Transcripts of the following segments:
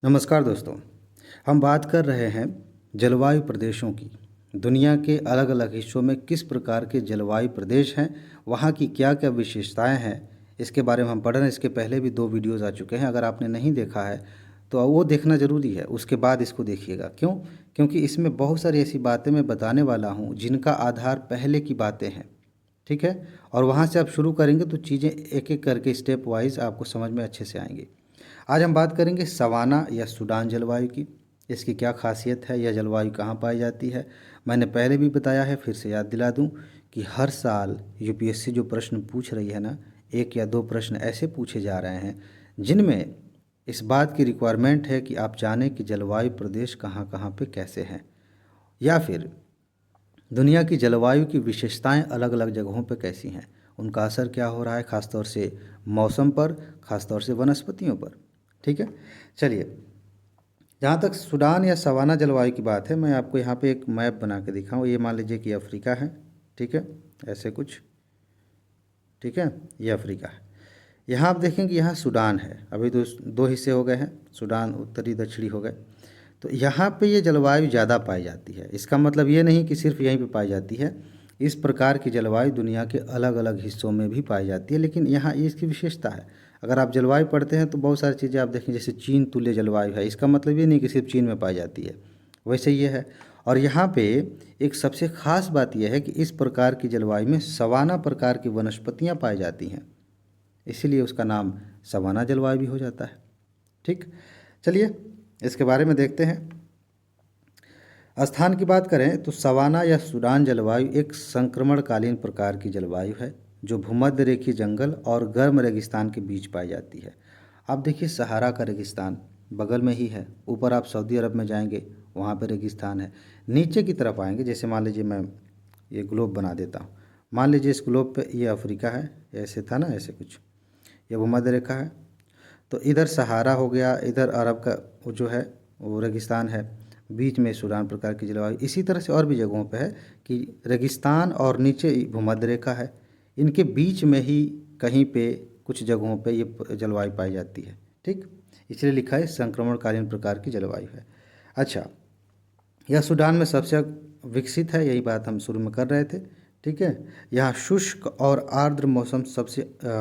नमस्कार दोस्तों। हम बात कर रहे हैं जलवायु प्रदेशों की। दुनिया के अलग अलग हिस्सों में किस प्रकार के जलवायु प्रदेश हैं, वहाँ की क्या क्या विशेषताएं हैं, इसके बारे में हम पढ़ रहे हैं। इसके पहले भी 2 वीडियोज़ आ चुके हैं। अगर आपने नहीं देखा है तो वो देखना ज़रूरी है, उसके बाद इसको देखिएगा। क्यों? क्योंकि इसमें बहुत सारी ऐसी बातें मैं बताने वाला हूँ जिनका आधार पहले की बातें हैं। ठीक है? और वहाँ से आप शुरू करेंगे तो चीज़ें एक एक करके स्टेप वाइज आपको समझ में अच्छे से आएंगी। आज हम बात करेंगे सवाना या सूडान जलवायु की। इसकी क्या खासियत है, यह जलवायु कहाँ पाई जाती है। मैंने पहले भी बताया है, फिर से याद दिला दूं कि हर साल यूपीएससी जो प्रश्न पूछ रही है ना, 1 या 2 प्रश्न ऐसे पूछे जा रहे हैं जिनमें इस बात की रिक्वायरमेंट है कि आप जानें कि जलवायु प्रदेश कहाँ कहाँ पे कैसे हैं, या फिर दुनिया की जलवायु की विशेषताएं अलग अलग जगहों पर कैसी हैं, उनका असर क्या हो रहा है, खासतौर से मौसम पर, खासतौर से वनस्पतियों पर। ठीक है, चलिए। जहाँ तक सूडान या सवाना जलवायु की बात है, मैं आपको यहाँ पे एक मैप बना के दिखाऊँ। ये मान लीजिए कि अफ्रीका है। ठीक है, ऐसे कुछ। ठीक है, ये अफ्रीका है। यहाँ आप देखेंगे यहाँ सूडान है। अभी तो 2 हिस्से हो गए हैं, सूडान उत्तरी दक्षिणी हो गए। तो यहाँ पे ये जलवायु ज़्यादा पाई जाती है। इसका मतलब ये नहीं कि सिर्फ यहीं पे पाई जाती है। इस प्रकार की जलवायु दुनिया के अलग अलग हिस्सों में भी पाई जाती है, लेकिन यहाँ ये इसकी विशेषता है। अगर आप जलवायु पढ़ते हैं तो बहुत सारी चीज़ें आप देखें, जैसे चीन तुल्य जलवायु है। इसका मतलब ये नहीं कि सिर्फ चीन में पाई जाती है, वैसे ये है। और यहाँ पे एक सबसे खास बात यह है कि इस प्रकार की जलवायु में सवाना प्रकार की वनस्पतियाँ पाई जाती हैं, इसीलिए उसका नाम सवाना जलवायु भी हो जाता है। ठीक, चलिए इसके बारे में देखते हैं। स्थान की बात करें तो सवाना या सूडान जलवायु एक संक्रमणकालीन प्रकार की जलवायु है जो भूमध्य रेखीय जंगल और गर्म रेगिस्तान के बीच पाई जाती है। आप देखिए, सहारा का रेगिस्तान बगल में ही है। ऊपर आप सऊदी अरब में जाएंगे, वहाँ पर रेगिस्तान है। नीचे की तरफ आएंगे, जैसे मान लीजिए मैं ये ग्लोब बना देता हूँ। मान लीजिए इस ग्लोब पे ये अफ्रीका है, ऐसे था ना, ऐसे कुछ। ये भूमध्य रेखा है। तो इधर सहारा हो गया, इधर अरब का वो जो है वो रेगिस्तान है, बीच में सूडान प्रकार की जलवायु। इसी तरह से और भी जगहों पे है कि रेगिस्तान और नीचे भूमध्य रेखा है, इनके बीच में ही कहीं पे कुछ जगहों पे ये जलवायु पाई जाती है। ठीक, इसलिए लिखा है संक्रमणकालीन प्रकार की जलवायु है। अच्छा, यह सूडान में सबसे विकसित है, यही बात हम शुरू में कर रहे थे। ठीक है, यहाँ शुष्क और आर्द्र मौसम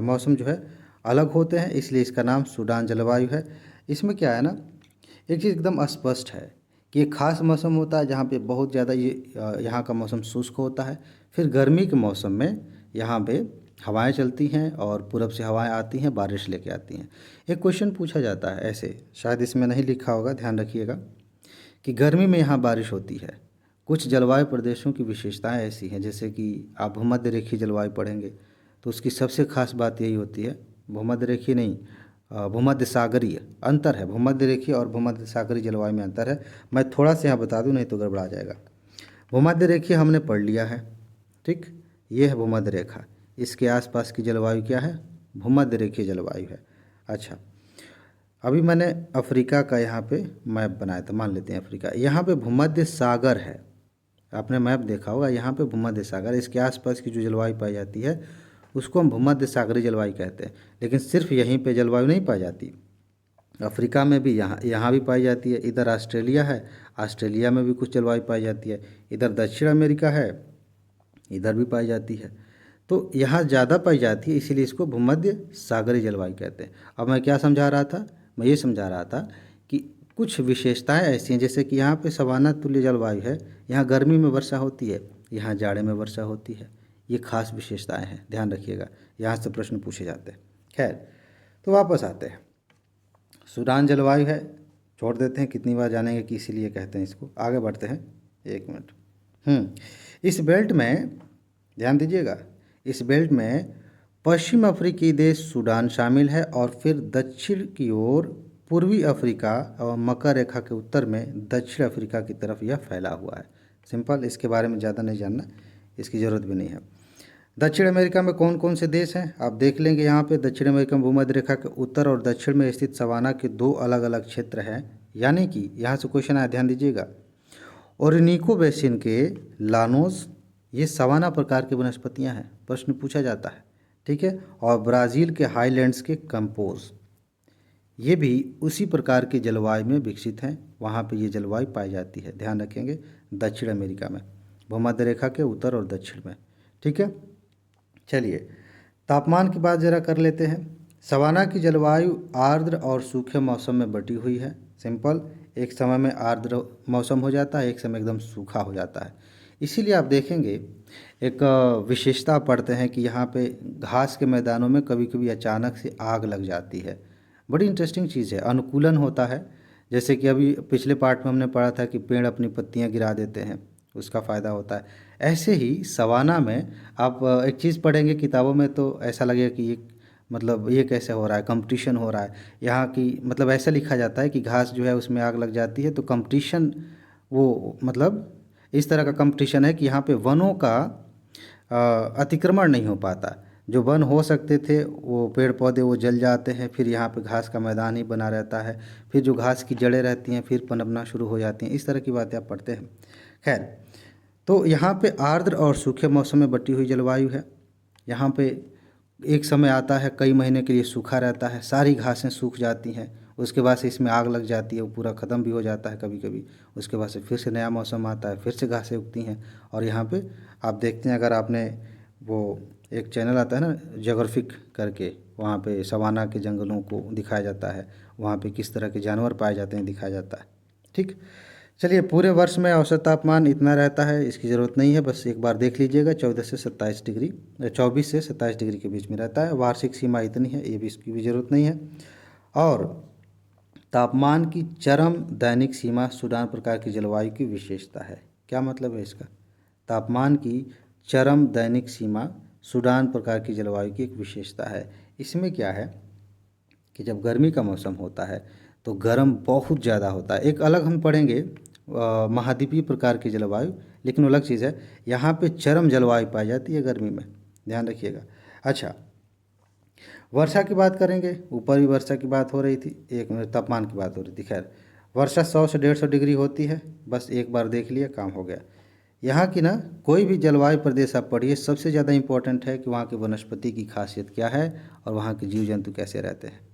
मौसम जो है अलग होते हैं, इसलिए इसका नाम सूडान जलवायु है। इसमें क्या है ना, एक चीज़ एकदम स्पष्ट है कि एक खास मौसम होता है जहाँ पे बहुत ज़्यादा यहाँ का मौसम शुष्क होता है। फिर गर्मी के मौसम में यहाँ पे हवाएं चलती हैं और पूरब से हवाएं आती हैं, बारिश लेके आती हैं। एक क्वेश्चन पूछा जाता है ऐसे, शायद इसमें नहीं लिखा होगा, ध्यान रखिएगा, कि गर्मी में यहाँ बारिश होती है। कुछ जलवायु प्रदेशों की विशेषताएं ऐसी हैं, जैसे कि आप भूमध्य रेखीय जलवायु पढ़ेंगे तो उसकी सबसे खास बात यही होती है, भूमध्य रेखीय नहीं, भूमध्य सागरीय अंतर है। भूमध्य रेखीय और भूमध्य सागरीय जलवायु में अंतर है। मैं थोड़ा सा यहाँ बता दूँ, नहीं तो गड़बड़ा जाएगा। भूमध्य रेखीय हमने पढ़ लिया है। ठीक, ये है भूमध्य रेखा। इसके आसपास की जलवायु क्या है? भूमध्य रेखीय जलवायु है। अच्छा, अभी मैंने अफ्रीका का यहाँ पे मैप बनाया था, मान लेते हैं अफ्रीका। यहाँ पे भूमध्य सागर है, आपने मैप देखा होगा, यहाँ पे भूमध्य सागर, इसके आसपास की जो जलवायु पाई जाती है उसको हम भूमध्य सागरीय जलवायु कहते हैं। लेकिन सिर्फ यहीं पे जलवायु नहीं पाई जाती, अफ्रीका में भी यहाँ यहाँ भी पाई जाती है। इधर ऑस्ट्रेलिया है, ऑस्ट्रेलिया में भी कुछ जलवायु पाई जाती है। इधर दक्षिण अमेरिका है, इधर भी पाई जाती है। तो यहाँ ज़्यादा पाई जाती है, इसीलिए इसको भूमध्य सागरीय जलवायु कहते हैं। अब मैं क्या समझा रहा था? मैं ये समझा रहा था कि कुछ विशेषताएं ऐसी हैं, जैसे कि यहाँ पे सवाना तुल्य जलवायु है, यहाँ गर्मी में वर्षा होती है, यहाँ जाड़े में वर्षा होती है। ये खास विशेषताएं हैं, ध्यान रखिएगा, यहाँ से प्रश्न पूछे जाते हैं। खैर, तो वापस आते हैं। सूडान जलवायु है, छोड़ देते हैं, कितनी बार जानेंगे कि इसीलिए कहते हैं इसको। आगे बढ़ते हैं, 1 मिनट। इस बेल्ट में ध्यान दीजिएगा, इस बेल्ट में पश्चिम अफ्रीकी देश सूडान शामिल है और फिर दक्षिण की ओर पूर्वी अफ्रीका और मकर रेखा के उत्तर में दक्षिण अफ्रीका की तरफ यह फैला हुआ है। सिंपल, इसके बारे में ज़्यादा नहीं जानना, इसकी ज़रूरत भी नहीं है। दक्षिण अमेरिका में कौन कौन से देश हैं आप देख लेंगे। यहाँ पे दक्षिण अमेरिका में भूमध्य रेखा के उत्तर और दक्षिण में स्थित सवाना के 2 अलग अलग क्षेत्र हैं। यानी कि यहाँ से क्वेश्चन आया, ध्यान दीजिएगा। ओरिनिको बेसिन के लानोस, ये सवाना प्रकार की वनस्पतियाँ हैं, प्रश्न पूछा जाता है। ठीक है, और ब्राज़ील के हाईलैंड्स के कंपोज, ये भी उसी प्रकार के जलवायु में विकसित हैं, वहाँ पे ये जलवायु पाई जाती है। ध्यान रखेंगे, दक्षिण अमेरिका में, भूमध्य रेखा के उत्तर और दक्षिण में। ठीक है, चलिए तापमान की बात जरा कर लेते हैं। सवाना की जलवायु आर्द्र और सूखे मौसम में बटी हुई है। सिंपल, एक समय में आर्द्र मौसम हो जाता है, एक समय एकदम सूखा हो जाता है। इसीलिए आप देखेंगे एक विशेषता पढ़ते हैं कि यहाँ पे घास के मैदानों में कभी कभी अचानक से आग लग जाती है। बड़ी इंटरेस्टिंग चीज़ है, अनुकूलन होता है। जैसे कि अभी पिछले पार्ट में हमने पढ़ा था कि पेड़ अपनी पत्तियाँ गिरा देते हैं, उसका फ़ायदा होता है। ऐसे ही सवाना में आप एक चीज़ पढ़ेंगे किताबों में तो ऐसा लगेगा कि ये मतलब ये कैसे हो रहा है, कंपटीशन हो रहा है यहाँ की, मतलब ऐसा लिखा जाता है कि घास जो है उसमें आग लग जाती है तो कंपटीशन, वो मतलब इस तरह का कंपटीशन है कि यहाँ पे वनों का अतिक्रमण नहीं हो पाता। जो वन हो सकते थे वो पेड़ पौधे वो जल जाते हैं, फिर यहाँ पे घास का मैदान ही बना रहता है, फिर जो घास की जड़ें रहती हैं फिर पनपना शुरू हो जाती हैं। इस तरह की बातें आप पढ़ते हैं। खैर, तो यहाँ पे आर्द्र और सूखे मौसम में बटी हुई जलवायु है। यहाँ पे एक समय आता है कई महीने के लिए सूखा रहता है, सारी घासें सूख जाती हैं, उसके बाद से इसमें आग लग जाती है, वो पूरा ख़त्म भी हो जाता है कभी कभी। उसके बाद से फिर से नया मौसम आता है, फिर से घासें उगती हैं। और यहाँ पे आप देखते हैं, अगर आपने वो एक चैनल आता है ना ज्योग्राफिक करके, वहाँ पे सवाना के जंगलों को दिखाया जाता है, वहाँ पे किस तरह के जानवर पाए जाते हैं दिखाया जाता है। ठीक, चलिए पूरे वर्ष में औसत तापमान इतना रहता है, इसकी ज़रूरत नहीं है, बस एक बार देख लीजिएगा 14 से 27 डिग्री, 24 से 27 डिग्री के बीच में रहता है। वार्षिक सीमा इतनी है, ये भी इसकी भी ज़रूरत नहीं है। और तापमान की चरम दैनिक सीमा सूडान प्रकार की जलवायु की विशेषता है। क्या मतलब है इसका? तापमान की चरम दैनिक सीमा सूडान प्रकार की जलवायु की एक विशेषता है। इसमें क्या है कि जब गर्मी का मौसम होता है तो गर्म बहुत ज़्यादा होता है। एक अलग हम पढ़ेंगे महाद्वीपीय प्रकार की जलवायु, लेकिन अलग चीज़ है। यहाँ पे चरम जलवायु पाई जाती है गर्मी में, ध्यान रखिएगा। अच्छा, वर्षा की बात करेंगे, ऊपर भी वर्षा की बात हो रही थी, एक मिनट तापमान की बात हो रही थी। खैर, वर्षा 100 से 150 डिग्री होती है, बस एक बार देख लिया काम हो गया। यहाँ की ना कोई भी जलवायु प्रदेश आप पढ़िए, सबसे ज़्यादा इंपॉर्टेंट है कि वहाँ की वनस्पति की खासियत क्या है और वहाँ के जीव जंतु कैसे रहते हैं।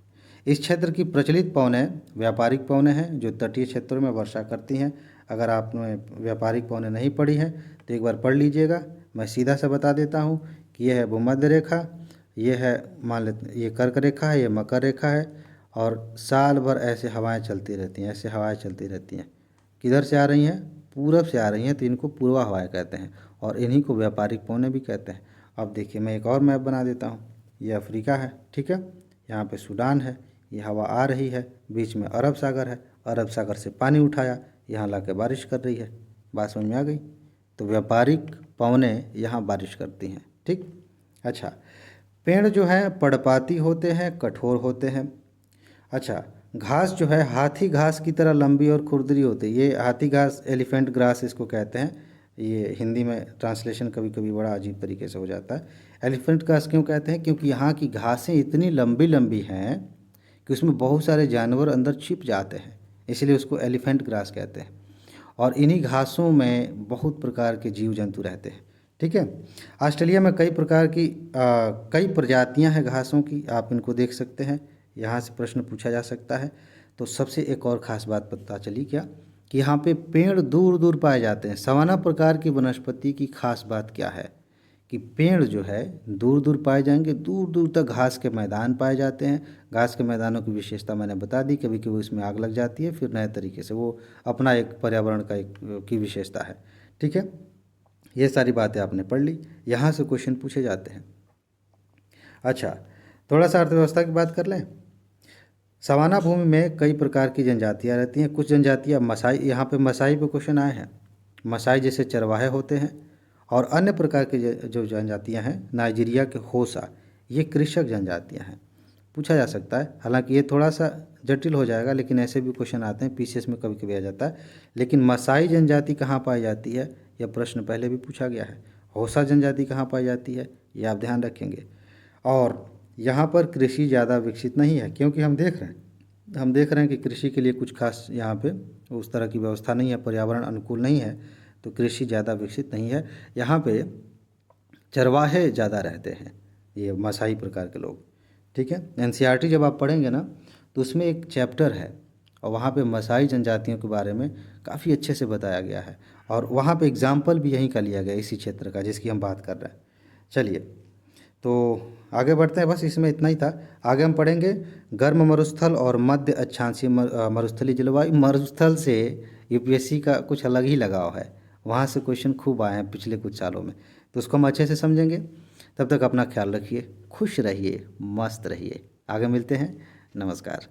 इस क्षेत्र की प्रचलित पवनें व्यापारिक पवनें हैं जो तटीय क्षेत्रों में वर्षा करती हैं। अगर आपने व्यापारिक पवनें नहीं पढ़ी हैं तो एक बार पढ़ लीजिएगा। मैं सीधा सा बता देता हूँ कि यह है भूमध्य रेखा, ये है मान लेते ये कर्क रेखा है, ये मकर रेखा है, और साल भर ऐसे हवाएं चलती रहती हैं, ऐसे हवाएं चलती रहती हैं। किधर से आ रही हैं? पूरब से आ रही हैं, तो इनको पूर्वा हवाएं कहते हैं और इन्हीं को व्यापारिक पवनें भी कहते हैं। अब देखिए मैं एक और मैप बना देता हूँ। ये अफ्रीका है, ठीक है, यहाँ पे सूडान है, ये हवा आ रही है, बीच में अरब सागर है, अरब सागर से पानी उठाया, यहाँ ला के बारिश कर रही है। बात समझ में आ गई? तो व्यापारिक पवनें यहाँ बारिश करती हैं। ठीक, अच्छा, पेड़ जो हैं पर्णपाती होते हैं, कठोर होते हैं। अच्छा, घास जो है हाथी घास की तरह लंबी और खुरदरी होती है। ये हाथी घास, एलिफेंट ग्रास इसको कहते हैं। ये हिंदी में ट्रांसलेशन कभी कभी बड़ा अजीब तरीके से हो जाता है। एलिफेंट घास क्यों कहते हैं? क्योंकि यहाँ की घासें इतनी लंबी लंबी हैं कि उसमें बहुत सारे जानवर अंदर छिप जाते हैं, इसलिए उसको एलिफेंट ग्रास कहते हैं। और इन्हीं घासों में बहुत प्रकार के जीव जंतु रहते हैं। ठीक है, ऑस्ट्रेलिया में कई प्रजातियां हैं घासों की, आप इनको देख सकते हैं। यहाँ से प्रश्न पूछा जा सकता है। तो सबसे एक और ख़ास बात पता चली क्या, कि यहाँ पे पेड़ दूर दूर पाए जाते हैं। सवाना प्रकार की वनस्पति की खास बात क्या है कि पेड़ जो है दूर दूर पाए जाएंगे, दूर दूर तक घास के मैदान पाए जाते हैं। घास के मैदानों की विशेषता मैंने बता दी, कभी कभी उसमें आग लग जाती है, फिर नए तरीके से वो अपना एक पर्यावरण का एक की विशेषता है। ठीक है, ये सारी बातें आपने पढ़ ली, यहाँ से क्वेश्चन पूछे जाते हैं। अच्छा, थोड़ा सा अर्थव्यवस्था की बात कर लें। सवाना भूमि में कई प्रकार की जनजातियाँ रहती हैं। कुछ जनजातियाँ मसाई, यहाँ पे मसाई पे क्वेश्चन आए हैं। मसाई जैसे चरवाहे होते हैं। और अन्य प्रकार की जो जनजातियाँ हैं, नाइजीरिया के होसा, ये कृषक जनजातियाँ हैं। पूछा जा सकता है, हालांकि ये थोड़ा सा जटिल हो जाएगा, लेकिन ऐसे भी क्वेश्चन आते हैं, पीसीएस में कभी कभी आ जाता है। लेकिन मसाई जनजाति कहाँ पाई जाती है, यह प्रश्न पहले भी पूछा गया है। होसा जनजाति कहाँ पाई जाती है, ये आप ध्यान रखेंगे। और यहाँ पर कृषि ज़्यादा विकसित नहीं है, क्योंकि हम देख रहे हैं कि कृषि के लिए कुछ खास यहाँ पे उस तरह की व्यवस्था नहीं है, पर्यावरण अनुकूल नहीं है, तो कृषि ज़्यादा विकसित नहीं है। यहाँ पे चरवाहे ज़्यादा रहते हैं, ये मसाई प्रकार के लोग। ठीक है, एनसीईआरटी जब आप पढ़ेंगे ना, तो उसमें एक चैप्टर है और वहाँ पे मसाई जनजातियों के बारे में काफ़ी अच्छे से बताया गया है और वहाँ पे एग्जाम्पल भी यहीं का लिया गया इसी क्षेत्र का जिसकी हम बात कर रहे हैं। चलिए तो आगे बढ़ते हैं, बस इसमें इतना ही था। आगे हम पढ़ेंगे गर्म मरुस्थल और मध्य अक्षांशीय मरुस्थलीय जलवायु। मरुस्थल से यूपीएससी का कुछ अलग ही लगाव है, वहाँ से क्वेश्चन खूब आए हैं पिछले कुछ सालों में, तो उसको हम अच्छे से समझेंगे। तब तक अपना ख्याल रखिए, खुश रहिए, मस्त रहिए। आगे मिलते हैं। नमस्कार।